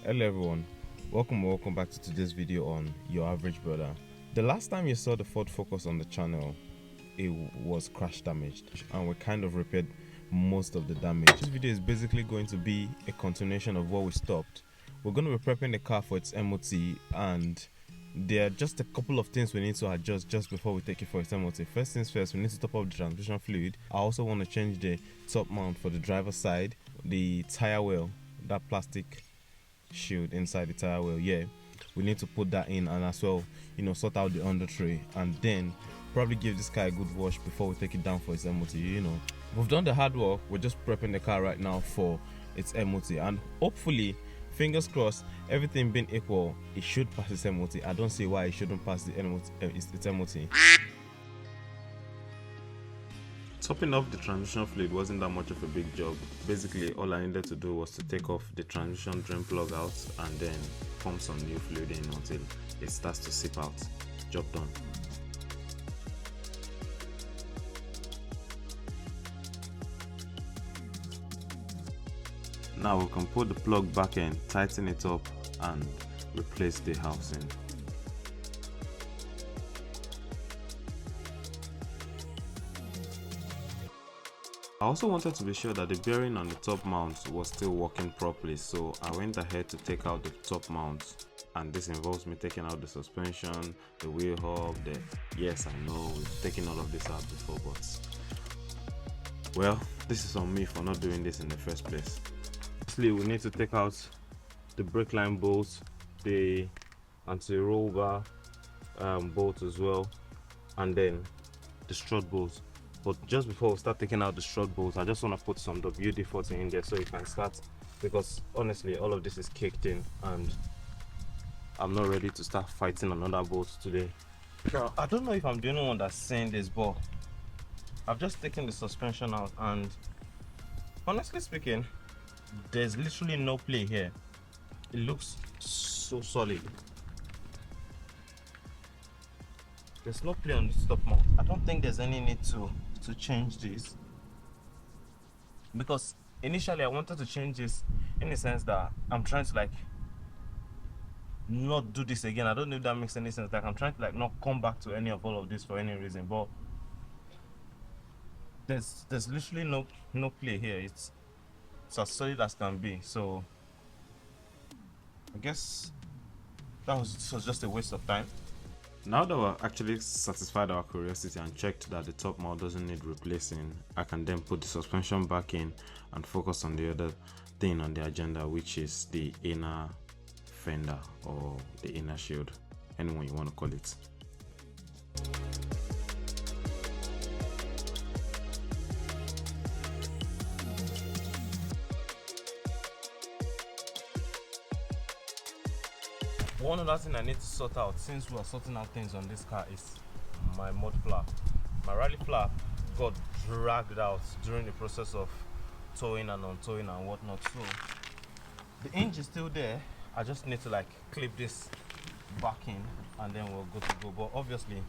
Hello everyone, welcome back to today's video on Your Average Brother. The last time you saw the Ford Focus on the channel, it was crash damaged and we kind of repaired most of the damage. This video is basically going to be a continuation of what we stopped. We're going to be prepping the car for its MOT, and there are just a couple of things we need to adjust just before we take it for its MOT. First things first, we need to top up the transmission fluid. I also want to change the top mount for the driver's side, the tire wheel, that plastic shield inside the tire wheel. Yeah, we need to put that in, and as well, sort out the under tray, and then probably give this car a good wash before we take it down for its MOT. We've done the hard work. We're just prepping the car right now for its MOT, and hopefully, fingers crossed, everything being equal, it should pass its MOT. I don't see why it shouldn't pass its MOT. Topping off the transmission fluid wasn't that much of a big job. Basically, all I needed to do was to take off the transmission drain plug out and then pump some new fluid in until it starts to seep out. Job done. Now we can put the plug back in, tighten it up and replace the housing. I also wanted to be sure that the bearing on the top mount was still working properly, so I went ahead to take out the top mount, and this involves me taking out the suspension, the wheel hub, yes, I know we've taken all of this out before, but well, this is on me for not doing this in the first place. Firstly, we need to take out the brake line bolts, the anti-roll bar bolt as well, and then the strut bolts. But just before we start taking out the strut bolts, I just want to put some WD-40 in there so you can start, because honestly all of this is caked in and I'm not ready to start fighting another bolt today. Now, I don't know if I'm the only one that's saying this, but I've just taken the suspension out, and honestly speaking, there's literally no play here. It looks so solid. There's no play on this top mount. I don't think there's any need to change this, because initially I wanted to change this in the sense that I'm trying to not do this again. I don't know if that makes any sense. I'm trying to not come back to any of all of this for any reason, but there's literally no play here. It's as solid as can be. So I guess that was just a waste of time. Now that we're actually satisfied our curiosity and checked that the top mount doesn't need replacing, I can then put the suspension back in and focus on the other thing on the agenda, which is the inner fender or the inner shield, anyone you want to call it. One other thing I need to sort out, since we are sorting out things on this car, is my mud flap. My rally flap got dragged out during the process of towing and untowing and whatnot. So the hinge is still there. I just need to clip this back in and then we're good to go. But obviously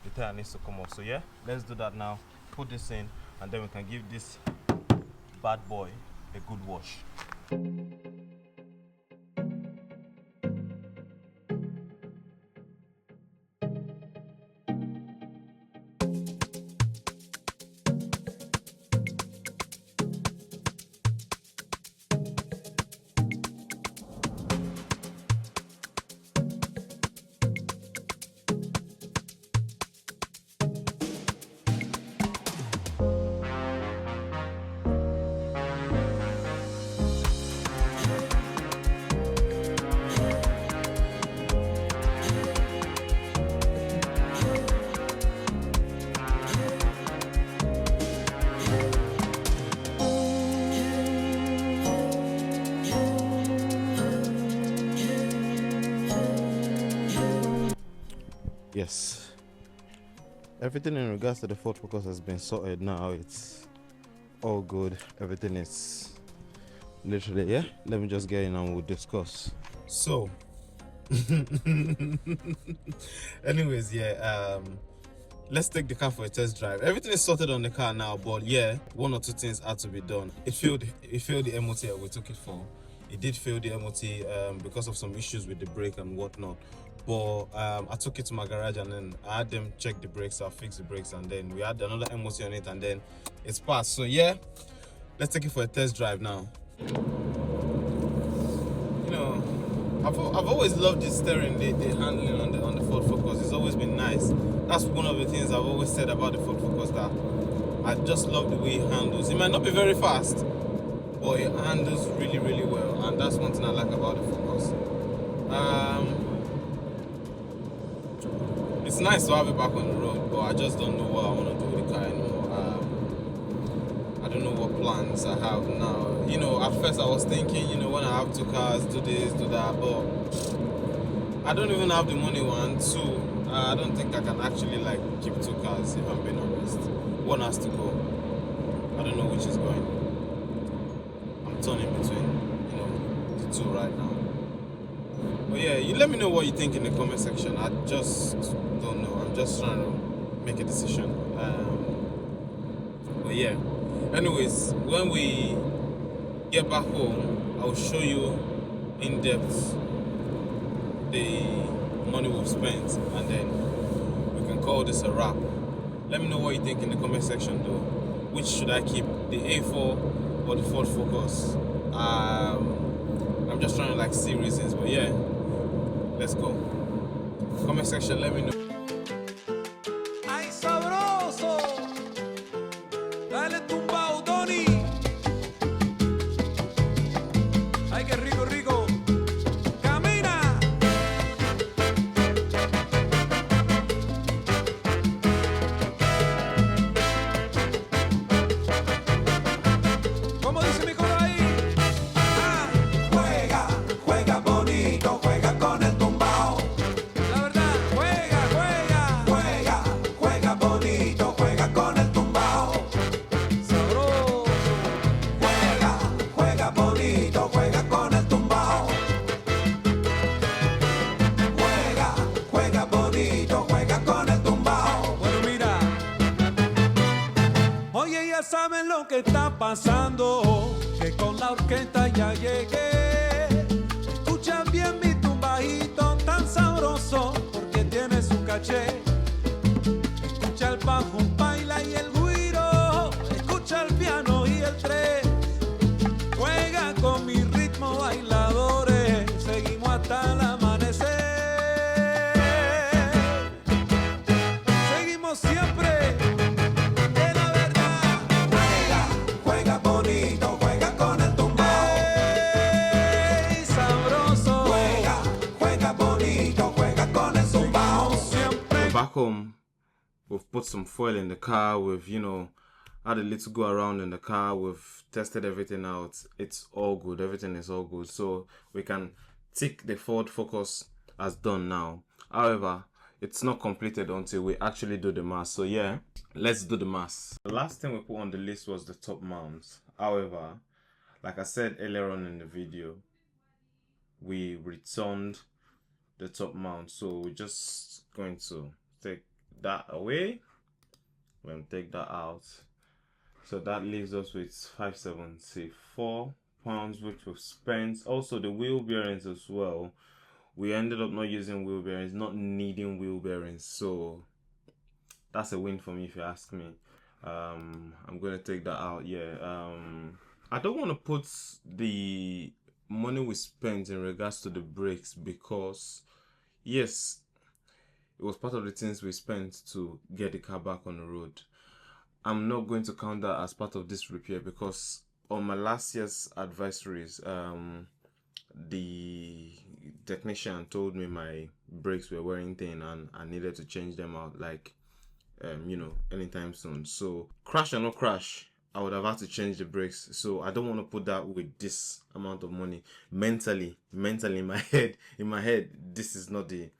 the tire needs to come off. So yeah, let's do that now. Put this in and then we can give this bad boy a good wash. Yes, everything in regards to the Ford Focus has been sorted now. It's all good. Everything is literally, yeah. Let me just get in and we'll discuss. So anyways, yeah, let's take the car for a test drive. Everything is sorted on the car now, but yeah, one or two things had to be done. It failed the MOT we took it for, It did fail the MOT because of some issues with the brake and whatnot. But I took it to my garage and then I had them check the brakes, I fixed the brakes, and then we had another MOT on it and then it's passed. So yeah, let's take it for a test drive now. You know, I've always loved the steering, the handling on the Ford Focus. It's always been nice. That's one of the things I've always said about the Ford Focus, that I just love the way it handles. It might not be very fast, but it handles really, really well, and that's one thing I like about the Focus. It's nice to have it back on the road, but I just don't know what I want to do with the car anymore. I don't know what plans I have now. You know, at first I was thinking, you know, when I have two cars, do this, do that, but I don't even have the money, one. Two, I don't think I can actually like keep two cars, if I'm being honest. One has to go. I don't know which is going. I'm torn in between, you know, the two right now. But yeah, you let me know what you think in the comment section. I just don't know. I'm just trying to make a decision. But yeah. Anyways, when we get back home, I'll show you in depth the money we've spent, and then we can call this a wrap. Let me know what you think in the comment section though. Which should I keep, the A4 or the Ford Focus? I'm just trying to like see reasons, but yeah, let's go. Comment section, let me know. Ay, sabroso. Dale tumbao, Tony. Ay, qué rico, rico. Camina. ¿Cómo dice mi coro ahí? Ah. Juega, juega bonito, juega con el tumbao. La verdad, juega, juega. Juega, juega bonito, juega con el tumbao. Sabroso. Juega, juega bonito, juega con el tumbao. Juega, juega bonito, juega con el tumbao. Bueno, mira. Oye, ya saben lo que está pasando, que con la orquesta ya llegué. Escucha bien mi tumbajito tan sabroso, porque tiene su caché. Escucha el bajo, baila y el güiro. Escucha el piano y el tres. Juega con mi ritmo, bailadores. Seguimos hasta el amanecer. Seguimos siempre de la verdad. Juega, juega bonito, juega con el tumbao. ¡Ey, sabroso! Juega, juega bonito, juega con el tumbao. Siempre. Back home, we've put some fuel in the car, we've, you know, had a little go around in the car, we've tested everything out. It's all good, everything is all good, so we can tick the Ford Focus as done now. However, it's not completed until we actually do the mass. So yeah, let's do the mass. The last thing we put on the list was the top mount. However, like I said earlier on in the video, we returned the top mount, so we're just going to take that away. We're going to take that out, so that leaves us with 574 pounds which we've spent. Also the wheel bearings as well, we ended up not using wheel bearings, not needing wheel bearings, so that's a win for me if you ask me. I'm going to take that out. Yeah, I don't want to put the money we spent in regards to the brakes, because yes, it was part of the things we spent to get the car back on the road. I'm not going to count that as part of this repair, because on my last year's advisories, the technician told me my brakes were wearing thin and I needed to change them out, like you know, anytime soon. So crash or no crash, I would have had to change the brakes. So I don't want to put that with this amount of money. Mentally in my head, this is not the,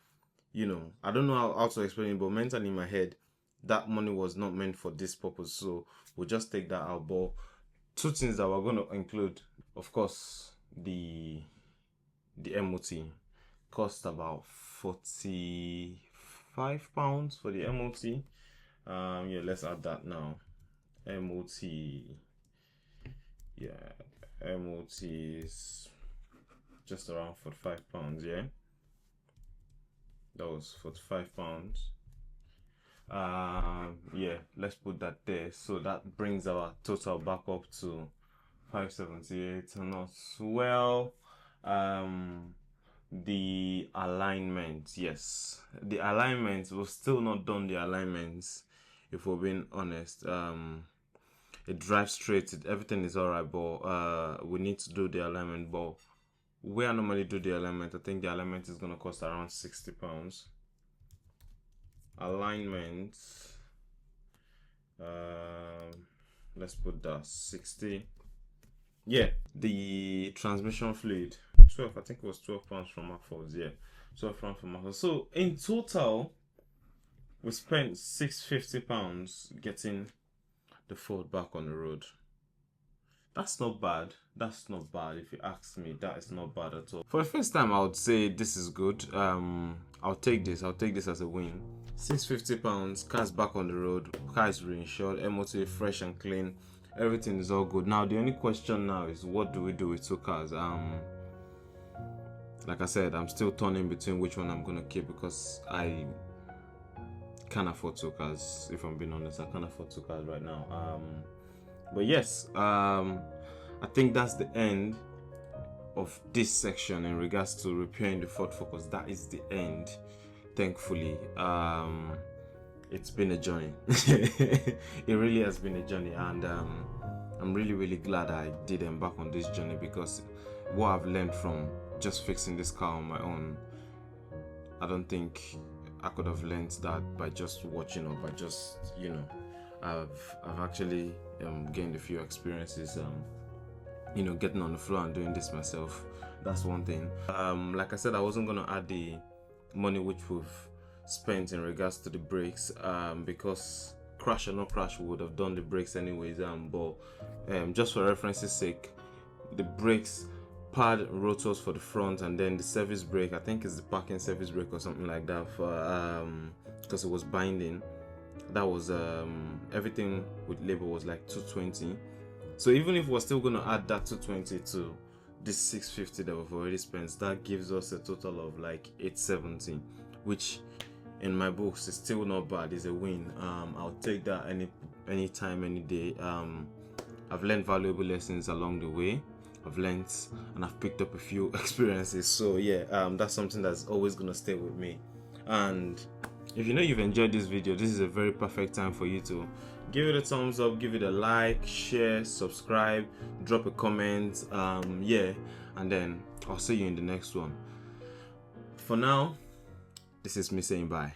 you know, I don't know how to explain it, but mentally in my head, that money was not meant for this purpose. So we'll just take that out. But two things that we're going to include, of course, the MOT cost about £45 for the MOT. Yeah, let's add that now. MOT, yeah, MOT is just around £45. Yeah, that was £45. Yeah, let's put that there. So that brings our total back up to 578. And as well, the alignment, yes, the alignments, we've still not done the alignments, if we're being honest. It drives straight, everything is all right, but we need to do the alignment. But where I normally do the alignment, I think the alignment is going to cost around £60. Alignment, let's put that 60. Yeah, the transmission fluid, 12, I think it was £12 from Marfors. Yeah, £12 from Marfors. So in total, we spent £650 getting the Ford back on the road. That's not bad. That's not bad. If you ask me, that is not bad at all. For the first time, I would say this is good. I'll take this as a win. £650, car's back on the road, car is reinsured, MOT fresh and clean, everything is all good. Now the only question now is, what do we do with 2 cars? Like I said, I'm still turning between which one I'm gonna keep, because I can't afford 2 cars. If I'm being honest, I can't afford 2 cars right now. But yes, I think that's the end of this section in regards to repairing the Ford Focus. That is the end, thankfully. It's been a journey. It really has been a journey, and I'm really glad I did embark on this journey, because what I've learned from just fixing this car on my own, I don't think I could have learned that by just watching, or by just, you know, I've actually gained a few experiences, you know, getting on the floor and doing this myself. That's one thing. Like I said, I wasn't gonna add the money which we've spent in regards to the brakes, because crash or no crash, we would have done the brakes anyways. But just for reference's sake, the brakes, pad, rotors for the front, and then the service brake, I think it's the parking service brake or something like that, for because it was binding. That was everything with labor was like 220. So even if we're still going to add that 220 to this 650 that we've already spent, that gives us a total of like 870, which in my books is still not bad. It's a win. I'll take that any time, any day. I've learned valuable lessons along the way. I've learned and I've picked up a few experiences. So yeah, that's something that's always going to stay with me. And if you know you've enjoyed this video, this is a very perfect time for you to give it a thumbs up, give it a like, share, subscribe, drop a comment. Yeah, and then I'll see you in the next one. For now, this is me saying bye.